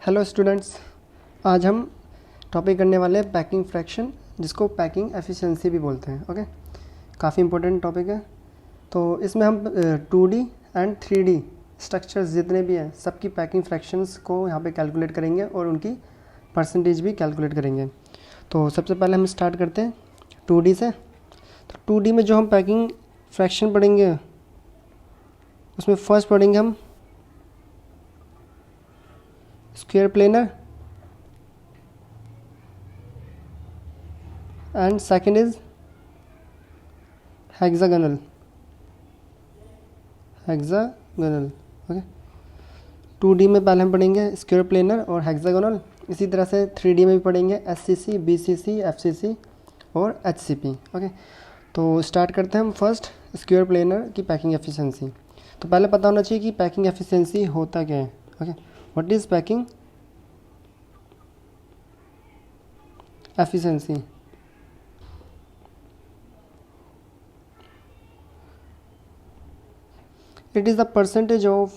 Hello students, आज हम topic करने वाले हैं पैकिंग फ्रैक्शन, जिसको पैकिंग एफिशिएंसी भी बोलते हैं। ओके, काफ़ी इंपॉर्टेंट टॉपिक है। तो इसमें हम 2D एंड 3D स्ट्रक्चर्स जितने भी हैं सबकी पैकिंग फ्रैक्शंस को यहाँ पे कैलकुलेट करेंगे और उनकी परसेंटेज भी कैलकुलेट करेंगे। तो सबसे पहले हम स्टार्ट करते हैं 2D से। तो 2D में जो हम पैकिंग फ्रैक्शन पढ़ेंगे उसमें फर्स्ट पढ़ेंगे हम square planar and second is hexagonal okay. 2D में पहले हम पढ़ेंगे स्क्वायर प्लेनर और हेक्सागोनल, इसी तरह से 3D में भी पढ़ेंगे SCC, BCC, FCC और HCP। ओके, तो स्टार्ट करते हैं हम फर्स्ट स्क्वायर प्लेनर की पैकिंग एफिशिएंसी। तो पहले पता होना चाहिए कि पैकिंग एफिशिएंसी होता क्या है। Okay, what is packing efficiency? It is the percentage of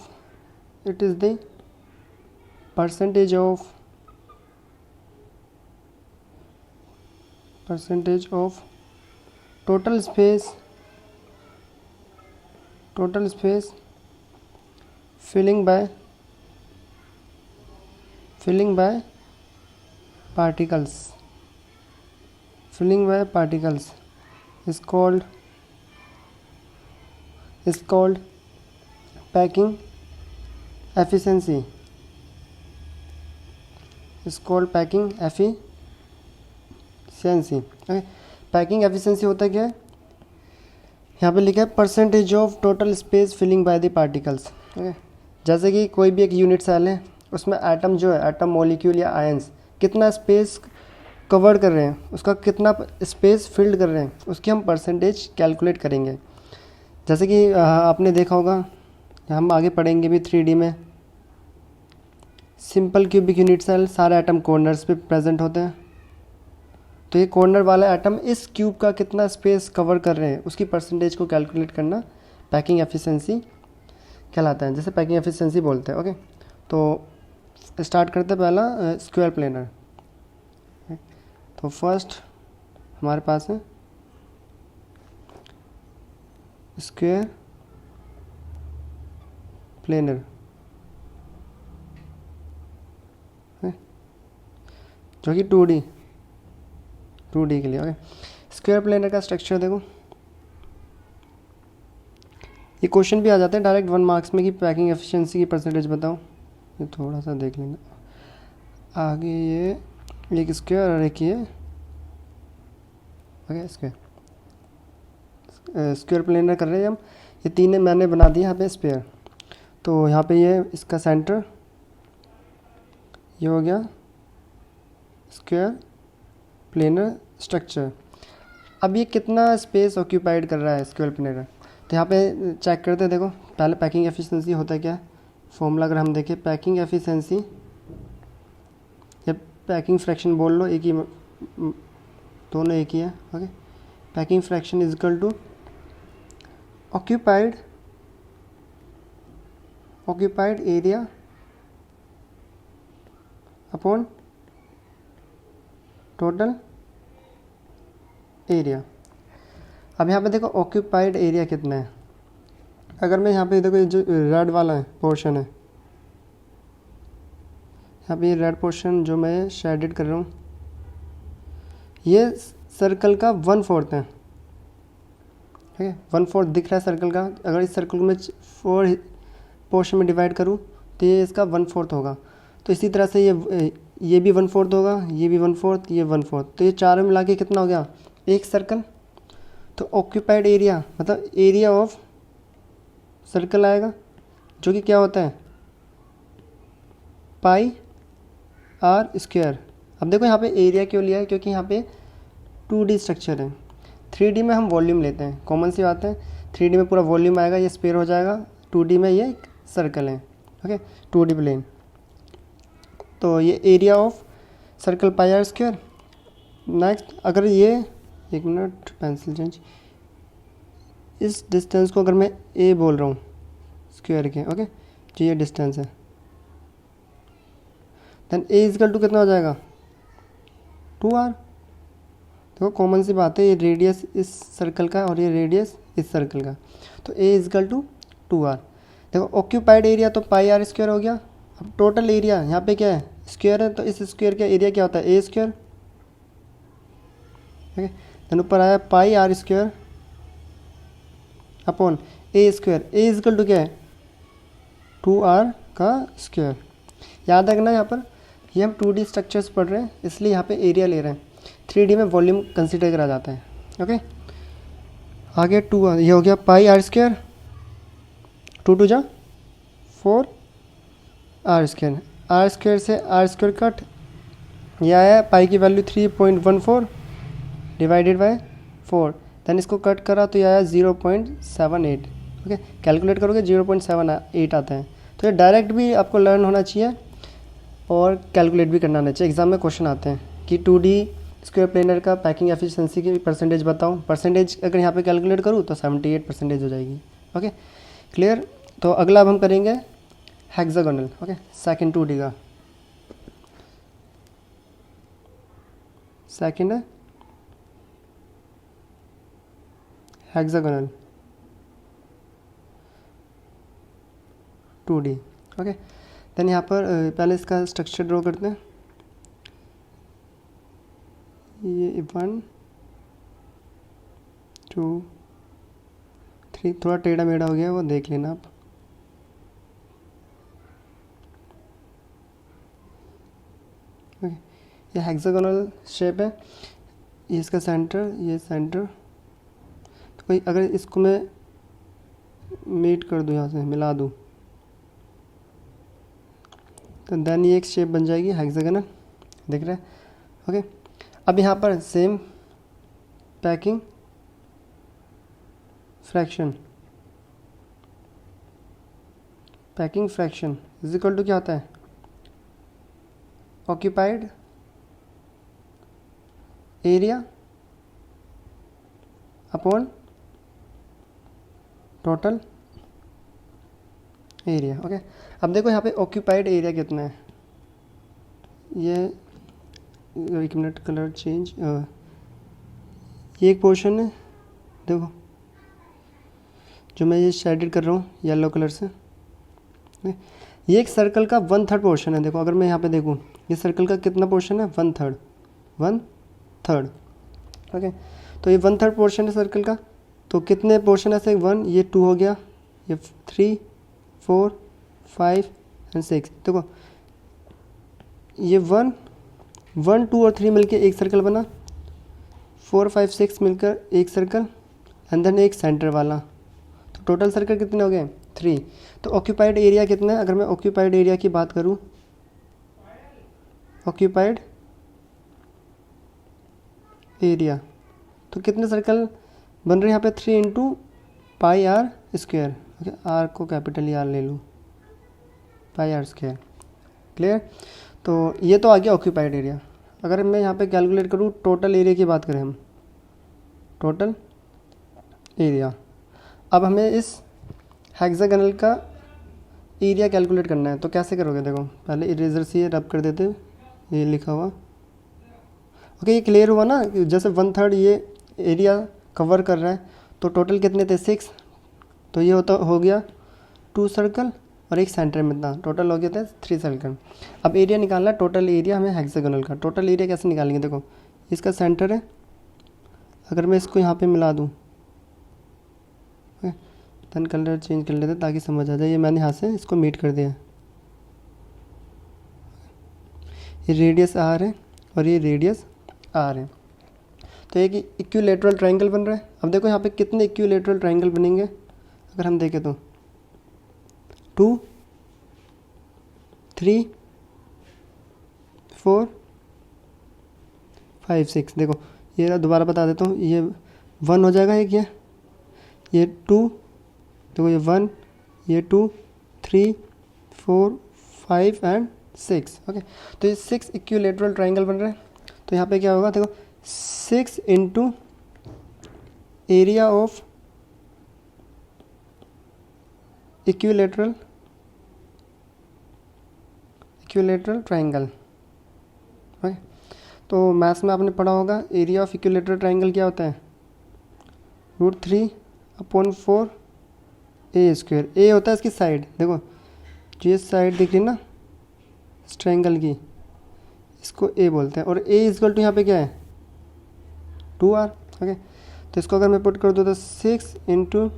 total space filling by particles is called packing efficiency. Okay, packing efficiency होता क्या है? यहाँ पे लिखा है percentage of total space filling by the particles. Okay, जैसे कि कोई भी एक यूनिट सेल है, उसमें एटम जो है, एटम मॉलिक्यूल या आयंस कितना स्पेस कवर कर रहे हैं, उसका कितना स्पेस फिल्ड कर रहे हैं, उसकी हम परसेंटेज कैलकुलेट करेंगे। जैसे कि आपने देखा होगा, हम आगे पढ़ेंगे भी 3D में, सिंपल क्यूबिक यूनिट सेल, सारे एटम कॉर्नर्स पे प्रेजेंट होते हैं। तो ये कॉर्नर वाला एटम इस क्यूब का कितना स्पेस कवर कर रहे हैं, उसकी परसेंटेज को कैलकुलेट करना पैकिंग एफिशिएंसी कहलाता है, जैसे पैकिंग एफिशिएंसी बोलते हैं। ओके, तो स्टार्ट करते हैं पहला स्क्वायर प्लेनर। तो फर्स्ट हमारे पास है स्क्वायर प्लेनर, जो कि 2D के लिए। ओके, स्क्वायर प्लेनर का स्ट्रक्चर देखो, ये क्वेश्चन भी आ जाते हैं डायरेक्ट 1 मार्क्स में कि पैकिंग एफिशिएंसी की परसेंटेज बताओ। ये थोड़ा सा देख लेना आगे, ये एक स्क्वायर और एक ये। ओके, स्क्वायर प्लेनर कर रहे हैं हम, ये तीन मैंने बना दिया यहाँ पे स्क्वायर। तो यहाँ पे ये इसका सेंटर ये हो गया स्क्वायर प्लेनर स्ट्रक्चर। अब ये कितना स्पेस ऑक्यूपाइड कर रहा है स्क्वायर प्लेनर, तो यहाँ पे चेक करते हैं। देखो पहले पैकिंग एफिशिएंसी होता है क्या, फॉर्मूला अगर हम देखें, पैकिंग एफिशिएंसी या पैकिंग फ्रैक्शन बोल लो, एक ही, दोनों एक ही है। Okay, packing fraction is equal to occupied area upon total area। अब यहाँ पे देखो ऑक्यूपाइड एरिया कितना है। अगर मैं यहाँ पे देखो, ये जो रेड वाला है पोर्शन है, यहाँ पे ये रेड पोर्शन जो मैं शेडेड कर रहा हूँ, ये सर्कल का 1/4 है। ठीक है, 1/4 दिख रहा है सर्कल का। अगर इस सर्कल में 4 पोर्शन में डिवाइड करूँ तो ये इसका 1/4 होगा। तो इसी तरह से ये भी 1/4 होगा, ये भी 1/4, ये 1/4, तो ये चारों मिला के कितना हो गया, एक सर्कल। तो ऑक्यूपाइड एरिया मतलब एरिया ऑफ सर्कल आएगा, जो कि क्या होता है पाई आर स्क्वायर। अब देखो यहाँ पे एरिया क्यों लिया है, क्योंकि यहाँ पे 2D स्ट्रक्चर है। 3D में हम वॉल्यूम लेते हैं, कॉमन सी बात है। 3D में पूरा वॉल्यूम आएगा, ये स्पेयर हो जाएगा। 2D में ये सर्कल है। Okay, 2D plane. तो ये area of circle pi r square. Next, अगर ये, एक मिनट पेंसिल चेंज, इस डिस्टेंस को अगर मैं ए बोल रहा हूँ स्क्वायर के, ओके, जो ये डिस्टेंस है, देन ए इजकल टू कितना हो जाएगा 2r। देखो कॉमन सी बात है, ये रेडियस इस सर्कल का और ये रेडियस इस सर्कल का, तो ए इजकल टू 2r। देखो ऑक्यूपाइड एरिया तो पाई आर स्क्वायर हो गया। अब टोटल एरिया यहाँ पे क्या है स्क्वायर है, तो इस स्क्वायर का एरिया क्या होता है ए स्क्वायर। ओके, देन ऊपर आया pi r square upon a square. A equal to क्या है 2r का स्क्वायर। याद रखना यहाँ पर ये हम 2D स्ट्रक्चर्स पढ़ रहे हैं इसलिए यहाँ पे एरिया ले रहे हैं, 3D में वॉल्यूम कंसीडर करा जाता है। ओके, आगे 2 ये हो गया पाई आर स्क्वायर, 2 2 जा 4 आर स्क्वायर। आर स्क्वायर से आर स्क्वायर कट, यह आया पाई की वैल्यू 3.14 डिवाइडेड बाय 4, देन इसको कट करा तो यह आया 0.78। ओके, कैलकुलेट करोगे 0.78 आता है। तो ये डायरेक्ट भी आपको लर्न होना चाहिए और कैलकुलेट भी करना आना चाहिए। एग्जाम में क्वेश्चन आते हैं कि 2D स्क्वायर प्लेनर का पैकिंग एफिशिएंसी की परसेंटेज बताओ, परसेंटेज अगर यहाँ पे कैलकुलेट करूँ तो 78% हो जाएगी। Okay clear. तो अगला अब हम करेंगे हेक्सागोनल। ओके, सेकंड 2D का, सेकंड है हेक्सागोनल 2D। ओके, देन यहाँ पर पहले इसका स्ट्रक्चर ड्रॉ करते हैं। ये 1 2 3 थोड़ा टेढ़ा मेढ़ा हो गया, वो देख लेना आप। ओके, ये हेक्सागोनल शेप है, ये इसका सेंटर, ये सेंटर। तो कोई अगर इसको मैं मीट कर दूँ, यहाँ से मिला दूँ, तो देन ये एक शेप बन जाएगी हेक्सागोनल, दिख रहा है। ओके, अब यहाँ पर same packing fraction, packing fraction is equal to क्या होता है occupied area upon total area. Okay, अब देखो यहाँ पे ऑक्यूपाइड एरिया कितना है, ये एक मिनट कलर चेंज, ये एक पोर्शन है देखो जो मैं ये शेडेड कर रहा हूँ येलो कलर से, ये एक सर्कल का 1/3 पोर्शन है। देखो अगर मैं यहाँ पे देखूँ ये सर्कल का कितना पोर्शन है 1/3, 1/3। ओके, तो ये 1/3 पोर्शन है सर्कल का, तो कितने पोर्शन ऐसे 1, ये 2 हो गया, ये 3 4 5 एंड 6। देखो ये 1 2 और 3 मिलकर एक सर्कल बना, 4 5 6 मिलकर एक सर्कल एंड देन एक सेंटर वाला, तो टोटल सर्कल कितने हो गए 3। तो ऑक्यूपाइड एरिया कितना है, अगर मैं ऑक्यूपाइड एरिया की बात करूँ, ऑक्यूपाइड एरिया तो कितने सर्कल बन रहे हैं यहाँ पे 3 into pi r square. Okay, r को कैपिटल आर ले लूँ, पाई आर स्क्वायर। क्लियर। तो ये तो आ गया ऑक्यूपाइड एरिया। अगर मैं यहाँ पे कैलकुलेट करूँ टोटल एरिया की बात करें हम, टोटल एरिया, अब हमें इस हेक्सागोनल का एरिया कैलकुलेट करना है, तो कैसे करोगे। देखो पहले इरेजर से ये रब कर देते, ये लिखा हुआ। ओके, ये क्लियर हुआ ना, जैसे 1/3 ये एरिया कवर कर रहा है, तो टोटल कितने थे 6, तो ये हो गया 2 सर्कल और एक सेंटर में था, टोटल हो गया था 3 सर्कल। अब एरिया निकालना है, टोटल एरिया हमें हेक्सागोनल का। टोटल एरिया कैसे निकालेंगे, देखो इसका सेंटर है, अगर मैं इसको यहाँ पे मिला दूँ, देन कलर चेंज कर लेते ताकि समझ आ जाए। ये मैंने यहाँ से इसको मीट कर दिया, ये रेडियस आर है और ये रेडियस आर है, तो एक इक्विलेटरल ट्रायंगल बन रहा है। अब देखो यहाँ पे कितने इक्विलेटरल ट्रायंगल बनेंगे, अगर हम देखें तो 2 3 4 5 6। देखो ये दोबारा बता देता हूँ, ये 1 हो जाएगा एक, ये 2, देखो ये 1, ये 2 3 4 5 एंड 6। ओके, तो ये 6 इक्विलेटरल ट्रायंगल बन रहे हैं। तो यहाँ पे क्या होगा, देखो 6 into area of equilateral triangle, okay. तो मैथ्स में आपने पढ़ा होगा एरिया ऑफ इक्विलेटरल ट्राइंगल क्या होता है, √3/4 ए स्क्वायर। ए होता है इसकी साइड, देखो जो ये साइड दिख रही है ना इस ट्राइंगल की, इसको ए बोलते हैं, और ए इक्वल टू यहाँ पे क्या है 2r। ओके, तो इसको अगर मैं पुट कर दूँ तो 6 इंटू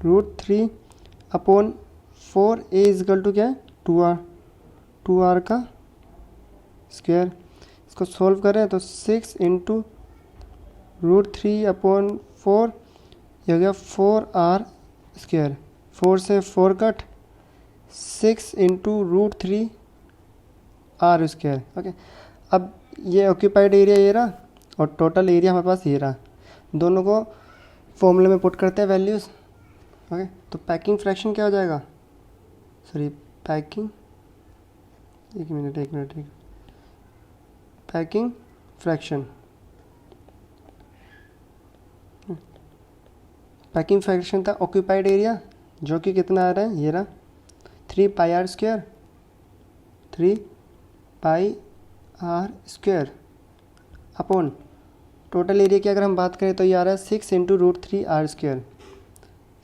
√3/4 ए इक्वल टू क्या है 2r का स्क्वायर। इसको सॉल्व करें तो 6 इंटू √3/4 ये हो गया 4r स्क्वायर, 4 से 4 cut, 6 into √3r square. Okay, अब ये ऑक्यूपाइड एरिया ये रहा और टोटल एरिया हमारे पास ये रहा, दोनों को फॉर्मूले में पुट करते हैं वैल्यूज़। ओके, तो पैकिंग फ्रैक्शन क्या हो जाएगा, सॉरी पैकिंग, एक minute packing fraction, packing fraction था ऑक्यूपाइड एरिया जो कि कितना आ रहा है, ये रहा 3πr square, 3πr square upon total area की अगर हम बात करें तो ये आ रहा है 6 into √3r square,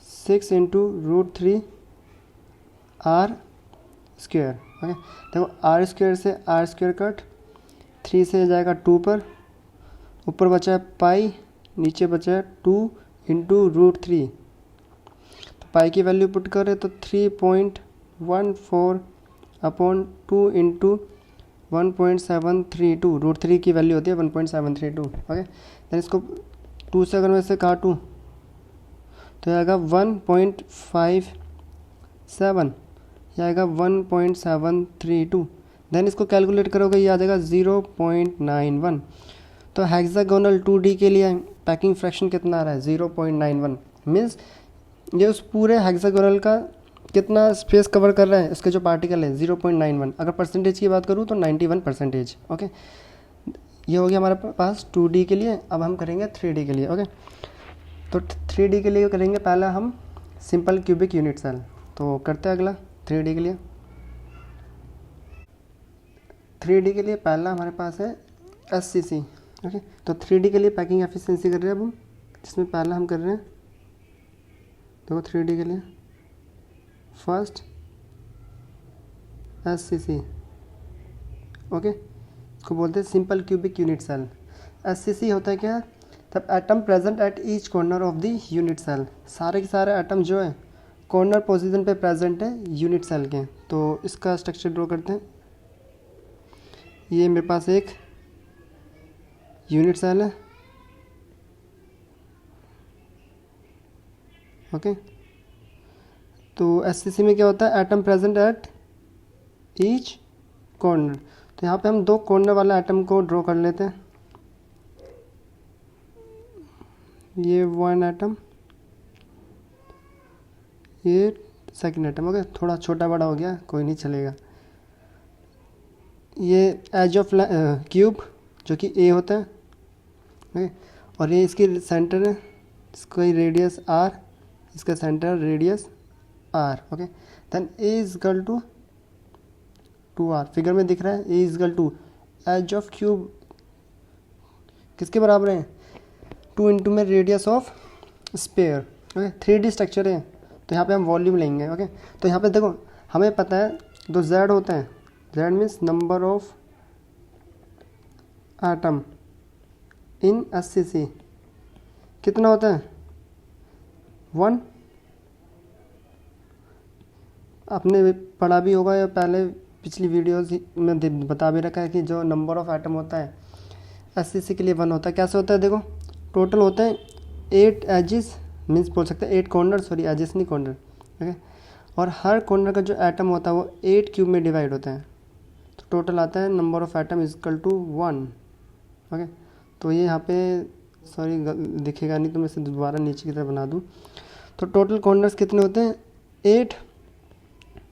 6 into √3r square. Okay, देखो r स्क्वायर से r स्क्वायर कट, 3 से जाएगा 2 पर, ऊपर बचा है पाई, नीचे बचा है 2 इंटू √3। तो पाई की वैल्यू पुट करें तो 3.14 अपॉन 2 इंटू 1.732, √3 की वैल्यू होती है 1.732। ओके, देन इसको 2 से अगर मैं इसे काटूँ तो आएगा 1.57, यह आएगा 1.732। देन इसको कैलकुलेट करोगे ये आ जाएगा 0.91। तो हेक्सागोनल 2D के लिए पैकिंग फ्रैक्शन कितना आ रहा है 0.91, मीन्स ये उस पूरे हेक्सागोनल का कितना स्पेस कवर कर रहा है, उसके जो पार्टिकल है 0.91। अगर परसेंटेज की बात करूँ तो 91%। ओके, ये हो गया हमारे पास 2D के लिए। अब हम करेंगे 3D के लिए। ओके, तो 3D के लिए करेंगे पहला हम सिंपल क्यूबिक यूनिट सेल। तो करते हैं अगला 3D के लिए। 3D के लिए पहला हमारे पास है SCC। ओके, तो 3D के लिए पैकिंग एफिशिएंसी कर रहे हैं अब हम, जिसमें पहला हम कर रहे हैं, देखो 3D के लिए फर्स्ट SCC। ओके, इसको बोलते हैं simple cubic unit cell. SCC होता है क्या, तब atom present at each corner of the unit cell, सारे के सारे एटम जो है कॉर्नर पोजीशन पे प्रेजेंट है यूनिट सेल के। तो इसका स्ट्रक्चर ड्रॉ करते हैं। ये मेरे पास एक यूनिट सेल है। ओके, तो SCC में क्या होता है, atom present at each corner. तो यहाँ पे हम 2 कॉर्नर वाला एटम को ड्रॉ कर लेते हैं। ये 1 एटम, ये सेकंड एटम। ओके, थोड़ा छोटा बड़ा हो गया, कोई नहीं चलेगा। ये एज ऑफ क्यूब जो कि A होता है। ओके, और ये इसकी सेंटर है, इसका रेडियस R, इसका centre radius R। Okay, then A is equal to 2R, figure में दिख रहा है A is equal to edge of cube किसके बराबर है, 2 इंटू में radius of sphere. Okay, 3D structure है, तो यहाँ पे हम वॉल्यूम लेंगे। ओके, तो यहाँ पे देखो हमें पता है 2 Z होते हैं, Z means number of atom in SCC, कितना होता है 1। आपने पढ़ा भी होगा या पहले पिछली वीडियोस में बता भी रखा है कि जो नंबर ऑफ एटम होता है SCC के लिए 1 होता है। कैसे होता है, देखो टोटल होते हैं 8 एजेस, मीन्स बोल सकते हैं 8 कॉर्नर, सॉरी एजेस नहीं कॉर्नर। ओके, और हर कॉर्नर का जो एटम होता है वो 8 क्यूब में डिवाइड होता है, तो टोटल आता है number of atom is equal to 1। Okay, तो ये यहाँ पे सॉरी दिखेगा नहीं तो मैं इसे दोबारा नीचे की तरफ बना दूँ। तो टोटल कॉर्नर्स कितने होते हैं 8।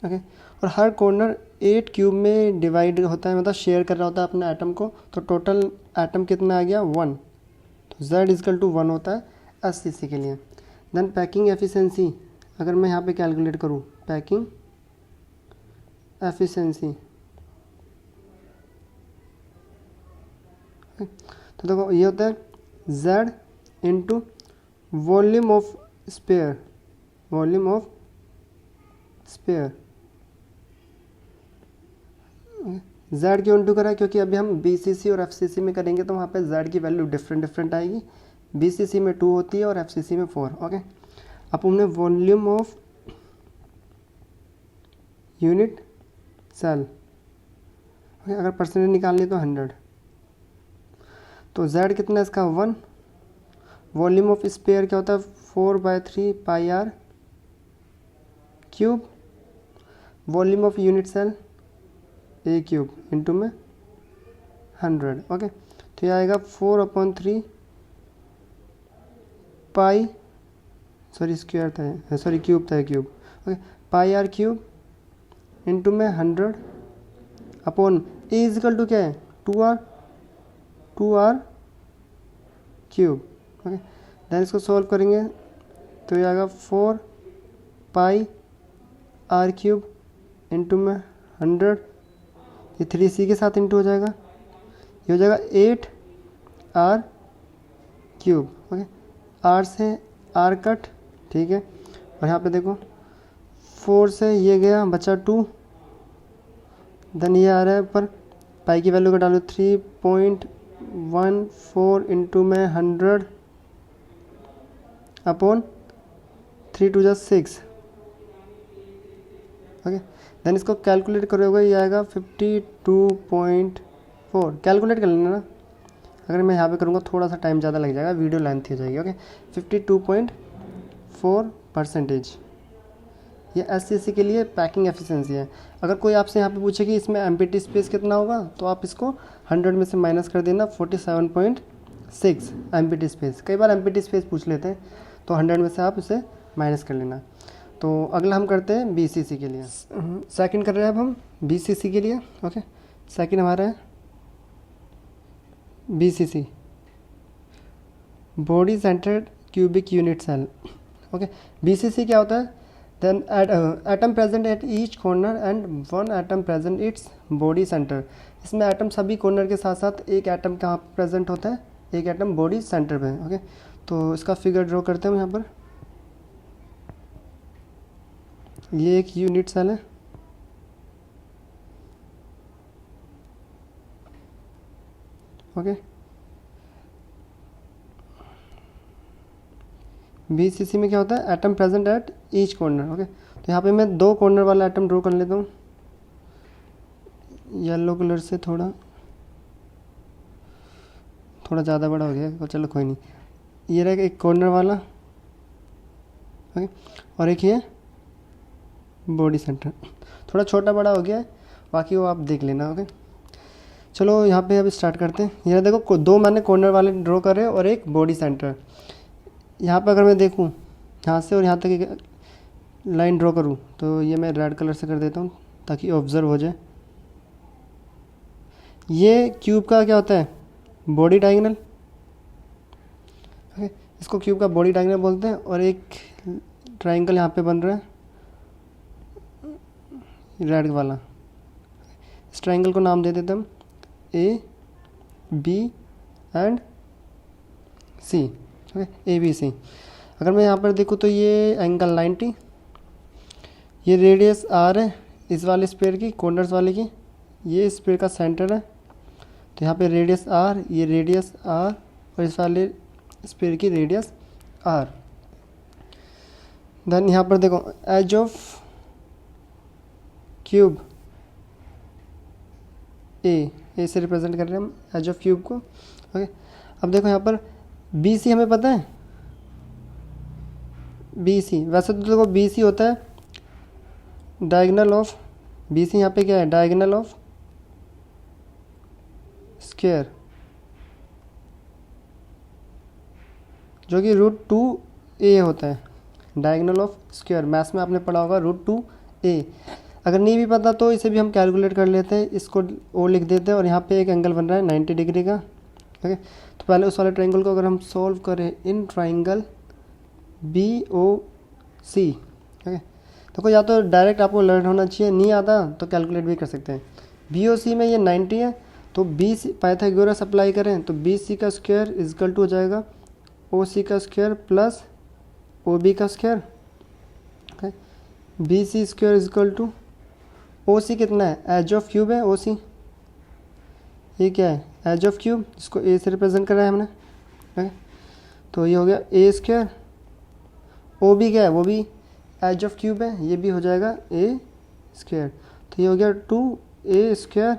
ओके, और हर कॉर्नर 8 क्यूब में डिवाइड होता है, मतलब शेयर कर रहा होता है अपने एटम को। तो टोटल एटम कितना आ गया 1, तो Z इजकल टू 1 होता है SCC के लिए। देन पैकिंग एफिशिएंसी अगर मैं यहाँ पे कैलकुलेट करूँ, पैकिंग एफिशिएंसी तो देखो ये होता है z into volume of sphere, volume of sphere z क्यों इंटू करा, क्योंकि अभी हम BCC और FCC में करेंगे तो वहाँ पे z की वैल्यू डिफरेंट आएगी। BCC में 2 होती है और FCC में 4। ओके, अब हमने volume of unit cell, okay, अगर परसेंटेज निकालनी तो 100, तो z कितना है इसका 1। वॉल्यूम ऑफ स्पेयर क्या होता है 4/3 pi r cube. Volume of unit cell A cube into में 100। ओके, तो ये आएगा 4/3 पाई, सॉरी स्क्वायर था, सॉरी क्यूब था, cube. Okay, pi r cube into में 100 अपॉन ए इजिकल टू क्या है 2r क्यूब। ओके, देन इसको सॉल्व करेंगे तो ये आएगा 4 पाई आर क्यूब इंटू में 100, ये 3c के साथ इंटू हो जाएगा, ये हो जाएगा 8r क्यूब। ओके, r से r कट, ठीक है, और यहाँ पे देखो 4 से ये गया बचा 2, देन ये आ रहा है पर पाई की वैल्यू का डालो 3.14 इंटू में 100 अपॉन 3 2 6। ओके, देन इसको कैलकुलेट करोगे ये आएगा 52.4। कैलकुलेट कर लेना ना, अगर मैं यहाँ पे करूँगा थोड़ा सा टाइम ज़्यादा लग जाएगा, वीडियो लेंथ हो जाएगी। ओके, 52.4%। ये SCC के लिए पैकिंग एफिशिएंसी है। अगर कोई आपसे यहाँ पे पूछे कि इसमें एम्प्टी स्पेस कितना होगा तो आप इसको 100 में से माइनस कर देना 47.6 एम्प्टी स्पेस। कई बार एम्प्टी स्पेस पूछ लेते हैं तो 100 में से आप इसे माइनस कर लेना। तो अगला हम करते हैं BCC के लिए, सेकंड कर रहे हैं अब हम BCC के लिए। ओके, सेकंड हमारा है BCC, body centred cubic unit cell. Okay, BCC क्या होता है, then atom present at each corner and 1 atom present it's body centre. इसमें एटम सभी कॉर्नर के साथ साथ एक एटम कहाँ प्रेजेंट होता है, एक एटम बॉडी सेंटर पे। ओके, तो इसका फिगर ड्रॉ करते हैं हम यहाँ पर। ये एक यूनिट सेल है, ओके। BCC में क्या होता है, atom present at each corner. Okay, तो यहाँ पे मैं 2 कॉर्नर वाला एटम ड्रॉ कर लेता हूँ येलो कलर से, थोड़ा ज़्यादा बड़ा हो गया, चलो कोई नहीं। ये रहा एक कॉर्नर वाला, ओके, और एक ये बॉडी सेंटर, थोड़ा छोटा बड़ा हो गया है, बाकी वो आप देख लेना। ओके, चलो यहाँ पे अब स्टार्ट करते हैं। ये देखो 2 मैंने कॉर्नर वाले ड्रॉ करे और एक बॉडी सेंटर। यहाँ पे अगर मैं देखूँ यहाँ से और यहाँ तक एक लाइन ड्रॉ करूँ तो ये मैं रेड कलर से कर देता हूँ ताकि ऑब्जर्व हो जाए। ये क्यूब का क्या होता है, बॉडी डायगोनल। ओके, इसको क्यूब का बॉडी डायगोनल बोलते हैं। और एक ट्रायंगल यहाँ पे बन रहा है रेड वाला, इस ट्रायंगल को नाम दे देते हम A, B and C। Okay, ABC। अगर मैं यहाँ पर देखूँ तो ये एंगल 90, ये रेडियस R है इस वाले स्पेयर की, कॉर्नर्स वाले की, ये स्पेयर का सेंटर है, तो यहाँ पे रेडियस R, ये रेडियस R और इस वाले स्पेयर की रेडियस R। देन यहाँ पर देखो एज ऑफ क्यूब ए से रिप्रेजेंट कर रहे हैं हम एज ऑफ क्यूब को। ओके, अब देखो यहाँ पर BC हमें पता है, BC वैसे तो देखो BC होता है डायगोनल ऑफ, BC यहाँ पे क्या है, डायगोनल ऑफ स्क्वायर, जो कि √2a होता है। डायगोनल ऑफ स्क्वायर मैथ्स में आपने पढ़ा होगा √2a। अगर नहीं भी पता तो इसे भी हम कैलकुलेट कर लेते हैं, इसको ओ लिख देते हैं और यहाँ पे एक एंगल बन रहा है 90 डिग्री का। ओके, तो पहले उस वाले ट्रायंगल को अगर हम सॉल्व करें इन ट्रायंगल BOC। ओके, देखो या तो डायरेक्ट आपको लर्न होना चाहिए, नहीं आता तो कैलकुलेट भी कर सकते हैं। BOC में ये 90 है तो बी सी पाइथागोरस अप्लाई करें तो बी सी का स्क्वायर इजकल टू हो जाएगा ओ सी का स्क्वायर प्लस ओ बी का square. B C square is equal to O C कितना है, एज ऑफ क्यूब है ओ सी, ये क्या है एज ऑफ क्यूब, इसको ए से रिप्रेजेंट करा है हमने। ओके, तो ये हो गया ए स्क्वायर, ओ बी क्या है वो भी एज ऑफ क्यूब है, ये भी हो जाएगा ए स्क्वायर। तो ये हो गया 2a स्क्वायर,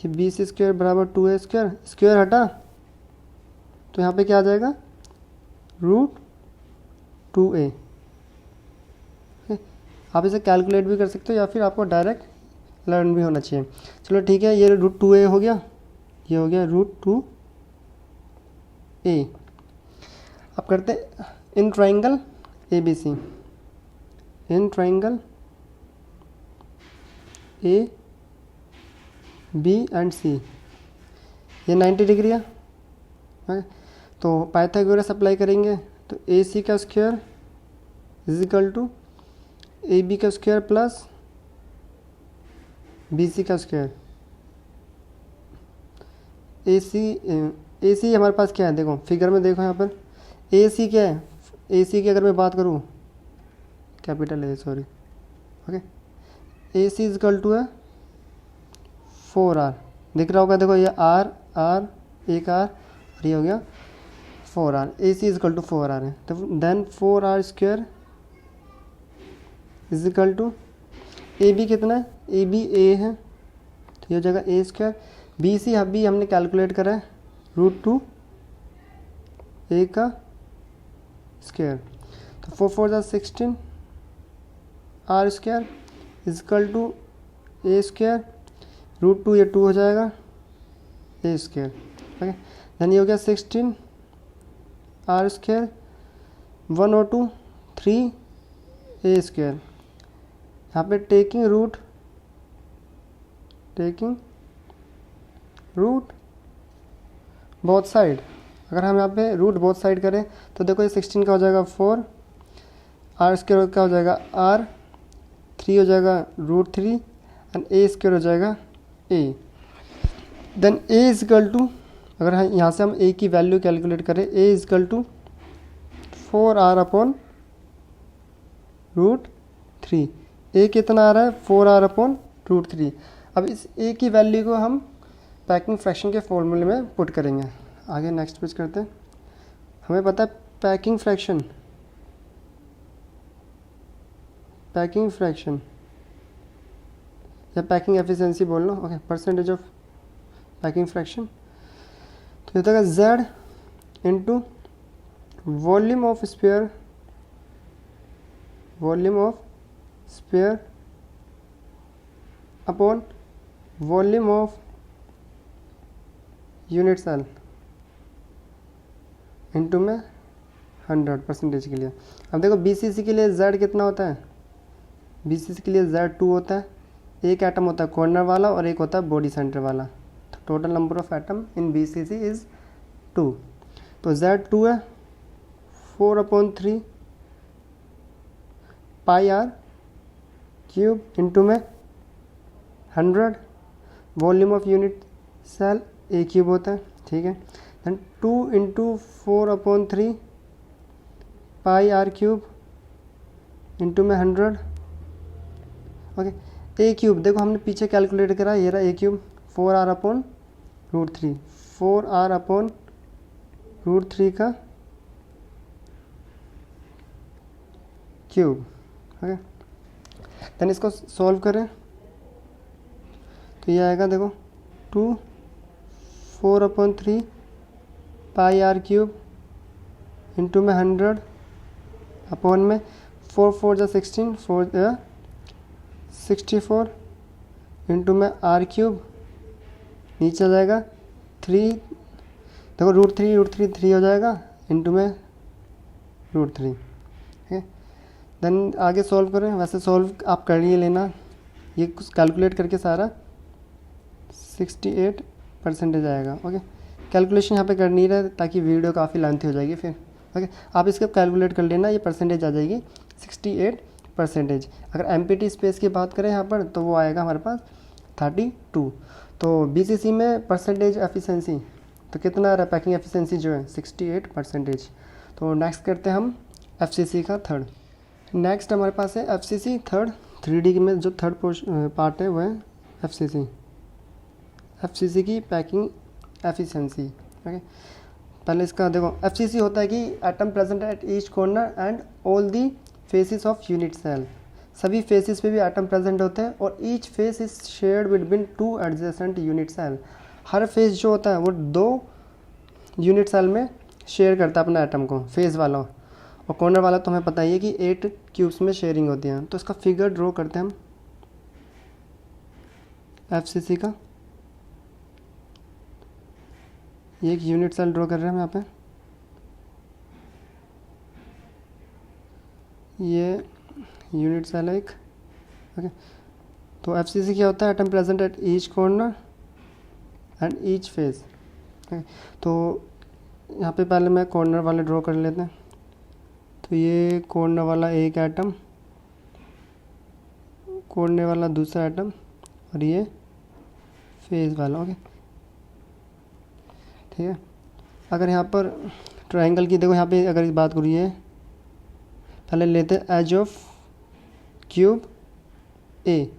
ये बी सी स्क्वायर बराबर 2a स्क्वायर, स्क्वायर हटा तो यहाँ पे क्या आ जाएगा √2a। आप इसे कैलकुलेट भी कर सकते हो या फिर आपको डायरेक्ट लर्न भी होना चाहिए। चलो ठीक है, ये √2a हो गया, ये हो गया √2a। अब करते हैं in triangle A B C, in triangle A B and C, ये 90 डिग्री है। तो पाइथागोरस अप्लाई करेंगे तो ए सी का square is equal to A B का स्क्वायर प्लस बी सी का स्क्वायर। ए सी हमारे पास क्या है, देखो फिगर में देखो यहाँ पर ए सी क्या है, ए सी की अगर मैं बात करूँ capital A, sorry, okay, A C is equal to है 4r, दिख रहा होगा, देखो ये आर आर एक आर और ये हो गया 4r, A C is equal to 4r है। तो then 4r square is equal to A B कितना है, ए बी ए है तो ये हो जाएगा ए स्क्वायर, बी सी अभी हमने कैलकुलेट करा है √2a का स्क्वायर, तो 4 4 16 r square is equal to A square, √2 ये 2 हो जाएगा ए स्क्वायर। ओके, देन ये हो गया 16 r स्क्वायर 1 और 2 3 ए स्क्वायर। यहाँ पे टेकिंग रूट बोथ साइड, अगर हम यहाँ पे रूट बोथ साइड करें तो देखो ये 16 का हो जाएगा 4, r स्क्वायर का हो जाएगा r, 3 हो जाएगा √3 एंड ए स्क्वायर हो जाएगा a। Then a is equal to, अगर यहाँ से हम a की वैल्यू कैलकुलेट करें, a is equal to 4r upon √3, a कितना आ रहा है 4r अपॉन √3। अब इस a की वैल्यू को हम पैकिंग फ्रैक्शन के फॉर्मूले में पुट करेंगे। आगे नेक्स्ट पेज करते हैं। हमें पता है पैकिंग फ्रैक्शन या पैकिंग एफिशिएंसी बोल लो, okay, percentage of packing fraction. तो ये होता है z into volume of sphere upon volume of unit cell into में 100% के लिए। अब देखो BCC के लिए z कितना होता है, BCC के लिए z 2 होता है, एक एटम होता है कॉर्नर वाला और एक होता है बॉडी सेंटर वाला, तो total number of atom in BCC is 2। तो z 2 है 4/3 पाई r क्यूब इंटू में 100, volume of unit cell A cube होता है, ठीक है। Then 2 into 4/3 pi r cube into में 100, ओके। ए क्यूब देखो हमने पीछे कैलकुलेट करा, ये रहा ए cube 4r upon √3, 4r upon √3 का क्यूब, ओके। देन इसको सॉल्व करें तो ये आएगा, देखो 2 4/3 पाई r क्यूब इंटू में 100 अपॉन में 4 4 जा 16 4 64 इंटू में r क्यूब, नीचे आ जाएगा 3, देखो √3 3 हो जाएगा इंटू में √3, ठीक है। देन आगे सॉल्व करें, वैसे सॉल्व आप कर ही लेना, ये कुछ कैलकुलेट करके सारा 68% आएगा, ओके। कैलकुलेशन यहाँ पे कर नहीं रहा ताकि वीडियो काफ़ी लेंथी हो जाएगी फिर, ओके। आप इसका कैलकुलेट कर लेना, ये परसेंटेज आ जाएगी 68%। अगर MPT स्पेस की बात करें यहाँ पर तो वो आएगा हमारे पास 32। तो BCC में परसेंटेज एफिशिएंसी तो कितना आ रहा है, पैकिंग एफिशिएंसी जो है 68%। तो नेक्स्ट करते हैं हम FCC का थर्ड। नेक्स्ट हमारे पास है FCC थर्ड, 3D में जो थर्ड पार्ट है वो है FCC की पैकिंग एफिशिएंसी। ओके, पहले इसका देखो, FCC होता है कि atom present at each corner and all the faces of unit cell. सभी फेसेस पे भी एटम प्रेजेंट होते हैं और each face is shared between 2 adjacent unit cell. हर फेस जो होता है वो 2 यूनिट सेल में शेयर करता है अपना एटम को, फेस वाला, और कॉर्नर वाला तो हमें पता ही है कि 8 क्यूब्स में शेयरिंग होती है। तो इसका फिगर ड्रॉ करते हैं हम FCC का। ये एक यूनिट सेल ड्रॉ कर रहे हैं हम यहाँ पे। ये यूनिट सेल है एक। ओके, तो FCC क्या होता है, atom present at each corner and each face. तो यहाँ पे पहले मैं कॉर्नर वाले ड्रॉ कर लेते हैं। तो ये कॉर्नर वाला एक एटम, कॉर्नर वाला दूसरा एटम, और ये फेस वाला। ओके, ठीक है। अगर यहाँ पर ट्रायंगल की देखो, यहाँ पे अगर बात करिए, पहले लेते हैं edge of cube a,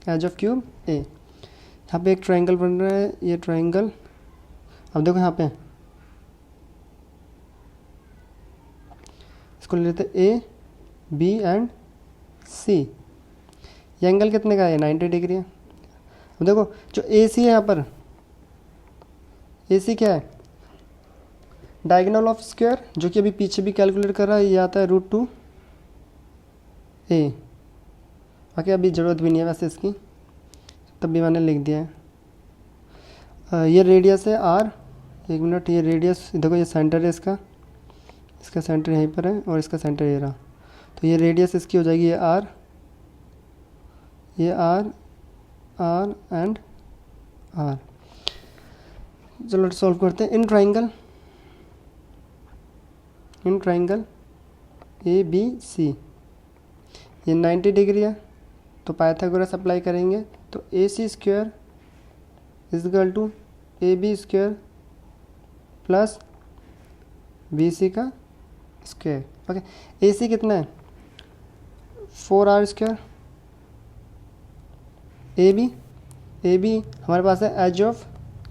edge of cube a. यहाँ पे एक ट्रायंगल बन रहा है, ये ट्रायंगल। अब देखो यहाँ पे इसको लेते हैं ए, बी एंड सी। ये एंगल कितने का है, 90 डिग्री है। अब देखो जो AC है, यहाँ पर AC क्या है, डायगोनल ऑफ स्क्वायर, जो कि अभी पीछे भी कैलकुलेट कर रहा है, ये आता है √2a। ओके, अभी ज़रूरत भी नहीं है वैसे इसकी, तब भी मैंने लिख दिया है। ये रेडियस है R, 1 मिनट, ये रेडियस देखो, ये सेंटर है इसका सेंटर यहीं पर है और इसका सेंटर ये रहा। तो ये रेडियस इसकी हो जाएगी, ये R, ये R एंड R। चलो सॉल्व करते हैं। इन ट्राइंगल ABC ये 90 डिग्री है, तो पाइथागोरस अप्लाई करेंगे। तो AC square is equal to AB square plus BC का स्क्वायर। ओके, AC कितना है, 4R स्क्वायर। AB हमारे पास है edge of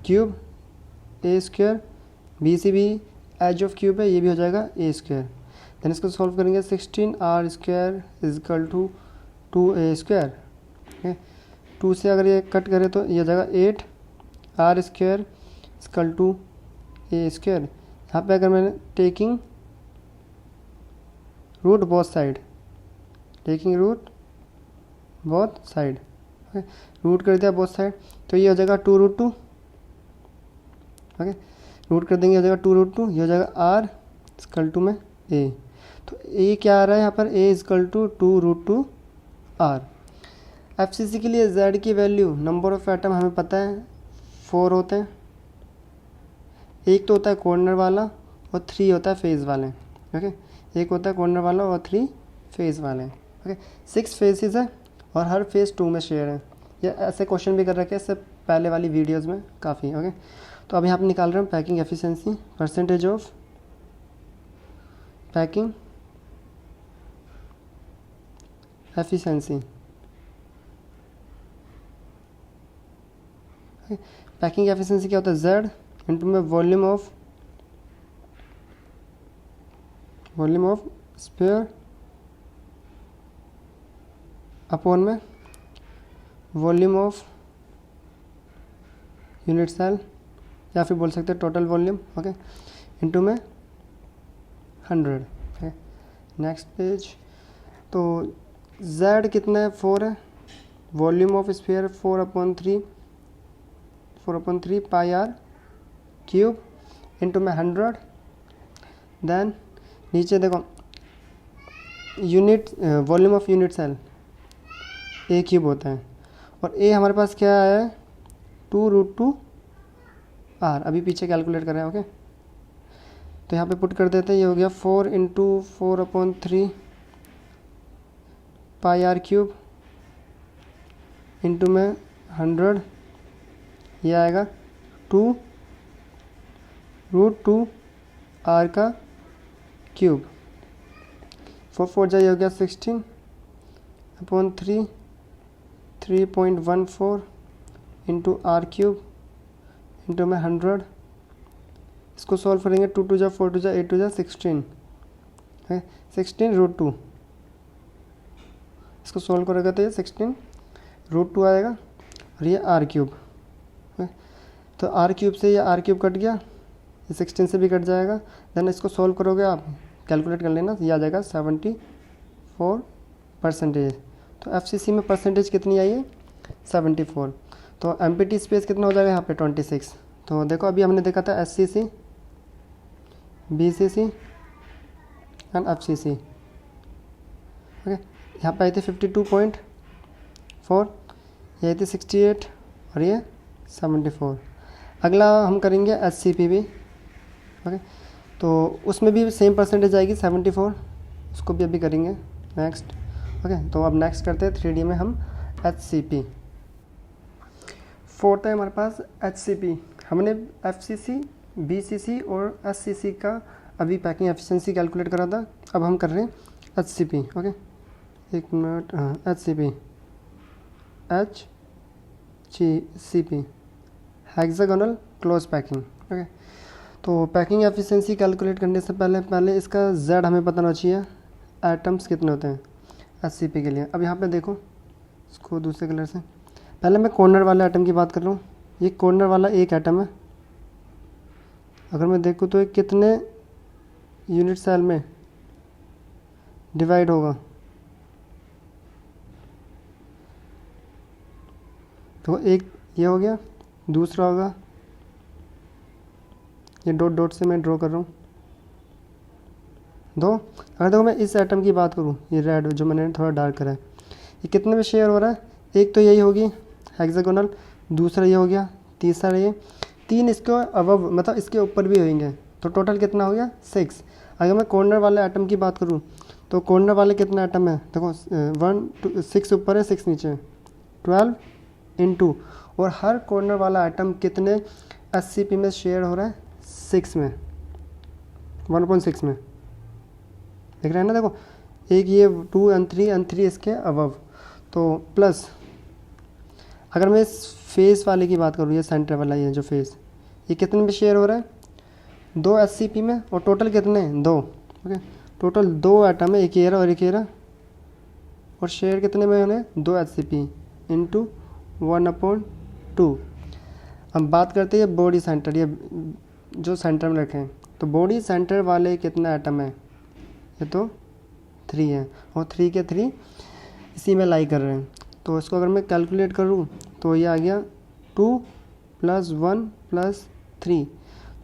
cube A square, BC भी एज ऑफ क्यूब है, ये भी हो जाएगा A स्क्वायर। देन इसको सॉल्व करेंगे, 16R square is equal to 2A square. 2 से अगर ये कट करें तो ये हो जाएगा 8R square equal to A square. यहाँ पे अगर मैंने taking root both side, root कर दिया बोथ साइड, तो ये हो जाएगा 2√2। ओके, रूट कर देंगे, हो जाएगा 2√2, ये हो जाएगा R इक्वल टू में A। तो A क्या आ रहा है यहाँ पर, A equal to 2√2 R। FCC के लिए Z की वैल्यू, नंबर ऑफ एटम हमें पता है 4 होते हैं, एक तो होता है कॉर्नर वाला और 3 होता है फेस वाले। ओके, एक होता है कॉर्नर वाला और 3 फेस वाले। ओके, 6 फेसेस है और हर फेस 2 में शेयर है। ये ऐसे क्वेश्चन भी कर रखे हैं इससे पहले वाली वीडियोस में काफ़ी। ओके, तो अब यहाँ पे निकाल रहे हैं packing efficiency, percentage of packing efficiency. Packing efficiency क्या होता है, Z इंटू में वॉल्यूम ऑफ स्फीयर अपॉन में वॉल्यूम ऑफ यूनिट सेल, या फिर बोल सकते हैं टोटल वॉल्यूम। ओके, इंटू में 100। नेक्स्ट पेज, तो Z कितना है, 4 है, volume of sphere 4/3 pi R cube into में 100। देन नीचे देखो unit volume of unit cell A cube होता है, और A हमारे पास क्या है, 2√2 R। अभी पीछे कैलकुलेट कर रहे हैं। ओके, तो यहाँ पे पुट कर देते हैं, ये हो गया 4 into 4/3 pi R cube into में 100, ये आएगा 2√2 r का क्यूब। 4 4 जा हो गया 16 upon 3, 3.14 into r cube into में 100। इसको सॉल्व करेंगे, 2 2 जा 4 2 जा 8 2 जा 16 है, 16√2। इसको सॉल्व करेगा तो ये 16√2 आएगा और ये r क्यूब है। तो r क्यूब से ये r क्यूब कट गया, ये 16 से भी कट जाएगा। देन इसको सॉल्व करोगे आप, कैलकुलेट कर लेना, ये आ जाएगा 74%। तो FCC में परसेंटेज कितनी आई है? 74। तो एम्प्टी स्पेस कितना हो जाएगा यहाँ पे? 26। तो देखो अभी हमने देखा था SCC, BCC and FCC। Okay, यहाँ पे आई थी 52.4, ये आई थी 68 और ये 74। अगला हम करेंगे SCP भी। ओके, तो उसमें भी सेम परसेंटेज आएगी 74, उसको भी अभी करेंगे नेक्स्ट। ओके, तो अब नेक्स्ट करते हैं 3D में हम HCP। फोर्थ है हमारे पास HCP। हमने FCC, BCC और SCC का अभी पैकिंग एफिशिएंसी कैलकुलेट करा था, अब हम कर रहे हैं HCP। ओके, एक मिनट, हाँ HCP, HCP hexagonal close packing. Okay, तो पैकिंग एफिशिएंसी कैलकुलेट करने से पहले इसका Z हमें पता होना चाहिए, एटम्स कितने होते हैं HCP के लिए। अब यहाँ पे देखो इसको दूसरे कलर से, पहले मैं कॉर्नर वाले एटम की बात कर रहा हूँ। ये कॉर्नर वाला एक एटम है, अगर मैं देखूँ तो ये कितने यूनिट सेल में डिवाइड होगा? तो एक ये हो गया, दूसरा होगा ये डॉट डॉट से मैं ड्रॉ कर रहा हूँ 2। अगर देखो मैं इस एटम की बात करूँ, ये रेड जो मैंने थोड़ा डार्क करा है, ये कितने में शेयर हो रहा है? एक तो यही होगी हेक्सागोनल, दूसरा ये हो गया, तीसरा ये, 3 इसके अबव मतलब इसके ऊपर भी होंगे, तो टोटल कितना हो गया? 6। अगर मैं कॉर्नर वाले एटम की बात करूँ तो कॉर्नर वाले कितने एटम है? देखो 1 6 ऊपर है 6 नीचे, 12 इंटू, और हर कॉर्नर वाला एटम कितने SCP में शेयर हो रहा है? 6 में, 1.6 में। देख रहे हैं ना, देखो एक ये 2 and 3 इसके अबव। तो प्लस अगर मैं इस फेस वाले की बात करूँ, ये सेंटर वाला, ये जो फेस, ये कितने में शेयर हो रहा है? 2 SCP में, और टोटल कितने? 2। ओके, टोटल 2 एटम है, एक ये रहा और एक ये रहा, और शेयर कितने में होने? 2 SCP इंटू 1/2। अब बात करते हैं बॉडी सेंटर, ये जो सेंटर में रखे हैं, तो बॉडी सेंटर वाले कितना एटम है? ये तो 3 है, और 3 के 3 इसी में लाई कर रहे हैं। तो इसको अगर मैं कैलकुलेट करूँ तो ये आ गया 2 + 1 + 3।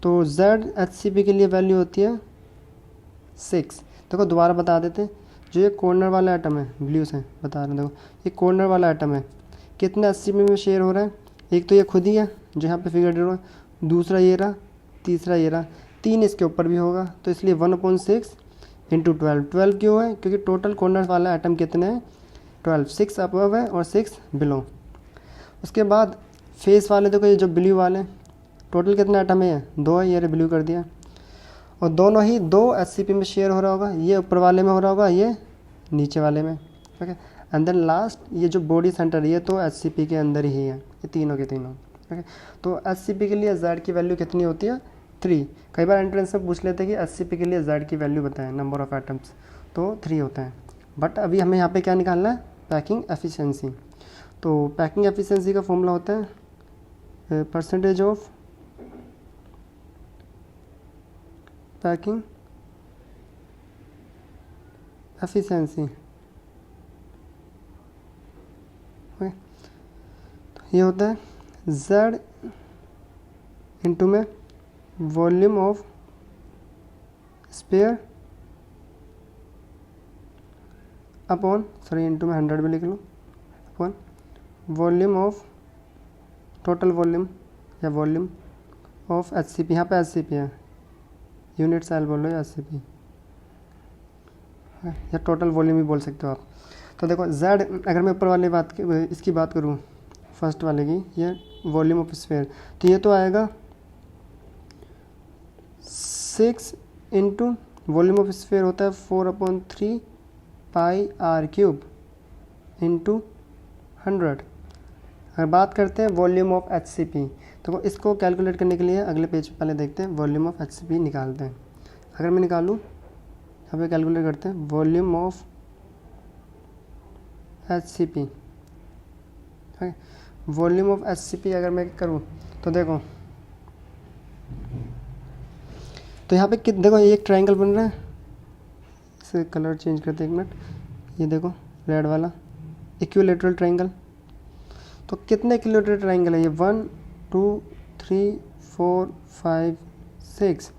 तो Z HCP के लिए वैल्यू होती है 6। देखो दोबारा बता देते हैं, जो ये कॉर्नर वाला आइटम है, ब्लू से बता रहे हैं, देखो ये कॉर्नर वाला आइटम है, कितने 80 में शेयर हो रहा है? एक तो ये खुद ही है जो यहाँ पे फिगर दे रहा है, दूसरा ये रहा, तीसरा ये रहा, 3 इसके ऊपर भी होगा, तो इसलिए 1/6 इंटू 12। 12 क्यों है? क्योंकि टोटल कॉर्नर वाला आइटम कितने हैं? 12, 6 अबव है और 6 बिलो। उसके बाद फेस वाले देखो, ये जो ब्लू वाले, टोटल कितने आइटम है? 2 है, ये ब्लू कर दिया, और दोनों ही 2 SCP में शेयर हो रहा होगा, ये ऊपर वाले में हो रहा होगा, ये नीचे वाले में। ओके, एंड देन लास्ट ये जो बॉडी सेंटर, ये तो SCP के अंदर ही है, ये तीनों के तीनों। ओके, तो SCP के लिए Z की वैल्यू कितनी होती है? 3। कई बार एंट्रेंस में पूछ लेते हैं कि SCP के लिए Z की वैल्यू बताएं, नंबर ऑफ एटम्स, तो 3 होता है। बट अभी हमें यहाँ पे क्या निकालना है? Packing efficiency. तो पैकिंग एफिशिएंसी का फॉर्मूला होता है percentage of packing efficiency. Okay, तो ये होता है Z इंटू में volume of sphere upon, sorry into में 100 भी लिख लो, upon volume of, total volume या वॉल्यूम ऑफ SCP। यहाँ पे SCP है, यूनिट सेल बोलो या SCP, या टोटल वॉल्यूम भी बोल सकते हो आप। तो देखो z, अगर मैं ऊपर वाले इसकी बात करूँ फर्स्ट वाले की, ये वॉल्यूम ऑफ स्फीयर, तो ये तो आएगा 6 इंटू वॉल्यूम ऑफ स्फीयर होता है 4/3 पाई आर क्यूब इंटू 100। अगर बात करते हैं volume of H C P, तो इसको कैलकुलेट करने के लिए अगले पेज पे पहले देखते हैं volume of H C P निकालते हैं। अगर मैं निकालूँ, यहाँ पे कैलकुलेट करते हैं volume of H C P, volume of H C P अगर मैं करूँ तो देखो, तो यहाँ पे देखो ये एक ट्रायंगल बन रहा है, इसे कलर चेंज करते हैं 1 मिनट, ये देखो रेड वाला इक्विलैटरल ट्रायंगल। तो कितने इक्विलैटरल ट्रायंगल है ये, 1 2 3 4 5 6,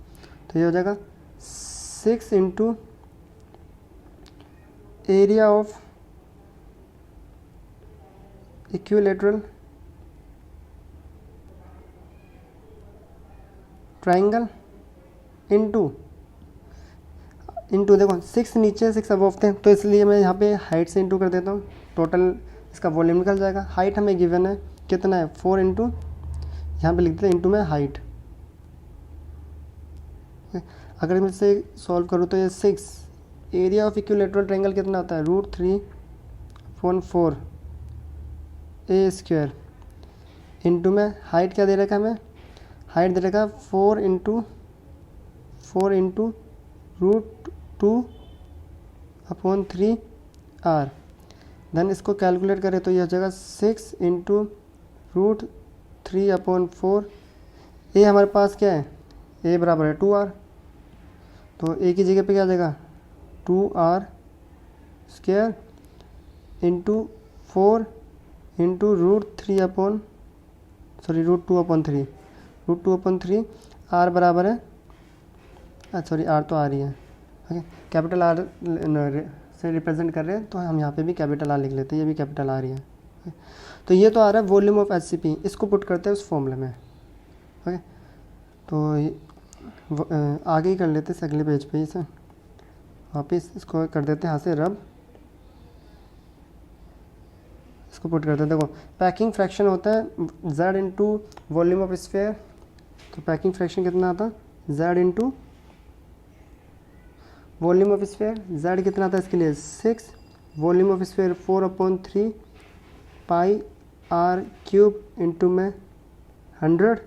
तो ये हो जाएगा 6 into area of equilateral triangle into देखो 6 नीचे 6 अबव थे, तो इसलिए मैं यहाँ पे हाइट से इंटू कर देता हूँ, टोटल इसका वॉल्यूम निकल जाएगा। हाइट हमें गिवन है कितना है 4 इंटू, यहाँ पे लिख देते हैं इंटू में हाइट। अगर मैं इसे सॉल्व करूँ तो ये 6, एरिया ऑफ इक्विलैटरल ट्रायंगल कितना होता है √3/4 ए स्क्वायर इंटू में हाइट क्या दे रखा है हमें, हाइट दे रखा 4 इंटू √2/3 आर। देन इसको कैलकुलेट करें तो यह हो जाएगा 6 इंटू √3/4। ए हमारे पास क्या है, ए बराबर है 2r, तो ए की जगह पे क्या आ जाएगा 2r square into 4 into √2/3 are बराबर है, सॉरी आर तो आ रही है, ओके, कैपिटल आर से रिप्रेजेंट कर रहे हैं, तो हम यहाँ पे भी कैपिटल आर लिख लेते हैं, ये भी कैपिटल आर ही है। तो ये तो आ रहा है volume of H C P, इसको पुट करते हैं उस फॉर्मूले में। ओके, तो आगे ही कर लेते हैं अगले पेज पे, इसे वापस इसको कर देते हैं यहाँ से रब, इसको पुट करते हैं। देखो पैकिंग फ्रैक्शन होता है z into volume of sphere, तो पैकिंग फ्रैक्शन कितना आता है z into volume of sphere, z कितना आता है इसके लिए 6, volume of sphere 4/3 pi r cube into में 100।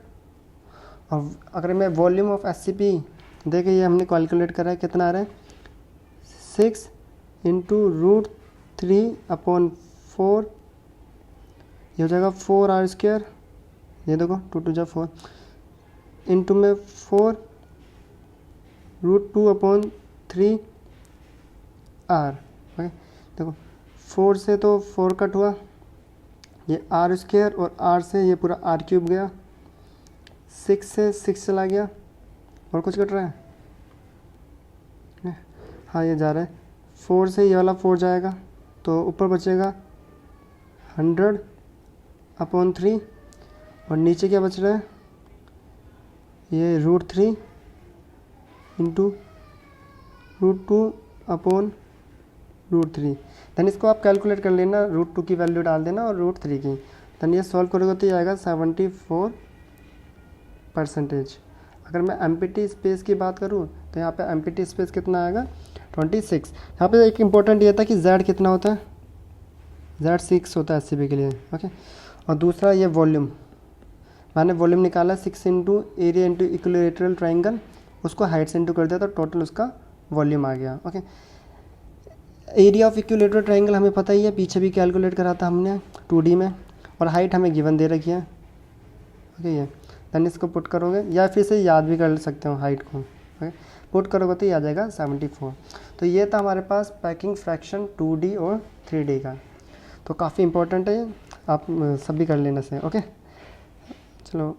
और अगर मैं volume of H C P देखिए, ये हमने कैलकुलेट करा है कितना आ रहा है 6 इंटू √3/4, ये हो जाएगा 4r स्क्वायर, ये देखो 2 2 4 इंटू में 4 √2/3 आर। ओके, देखो 4 से तो 4 कट हुआ, ये आर स्क्वायर और आर से ये पूरा आर क्यूब गया, 6 से 6 चला गया, और कुछ कट रहा है, हाँ ये जा रहा है 4 से ये वाला 4 जाएगा, तो ऊपर बचेगा 100/3, और नीचे क्या बच रहा है ये √3 इंटू √2/√3। देन इसको आप कैलकुलेट कर लेना, √2 की वैल्यू डाल देना और √3 की, देन ये सॉल्व करोगे तो ये आएगा 74%। अगर मैं एम्प्टी स्पेस की बात करूँ तो यहाँ पे एम्प्टी स्पेस कितना आएगा 26। यहाँ पे एक इम्पोर्टेंट ये था कि z कितना होता है, z 6 होता है एच के लिए। ओके, और दूसरा ये वॉल्यूम, मैंने वॉल्यूम निकाला 6 into area into equilateral triangle, उसको हाइट से इंटू कर दिया तो टोटल उसका वॉल्यूम आ गया। Okay, area of equilateral triangle हमें पता ही है, पीछे भी कैलकुलेट करा था हमने 2D में, और हाइट हमें गिवन दे रखी है। ओके, ये देन इसको पुट करोगे या फिर से याद भी कर सकते हो हाइट को। ओके, पुट करोगे तो ये आ जाएगा 74। तो ये था हमारे पास पैकिंग फ्रैक्शन 2D और 3D का, तो काफ़ी इंपॉर्टेंट है, आप सभी कर लेना से। ओके, चलो।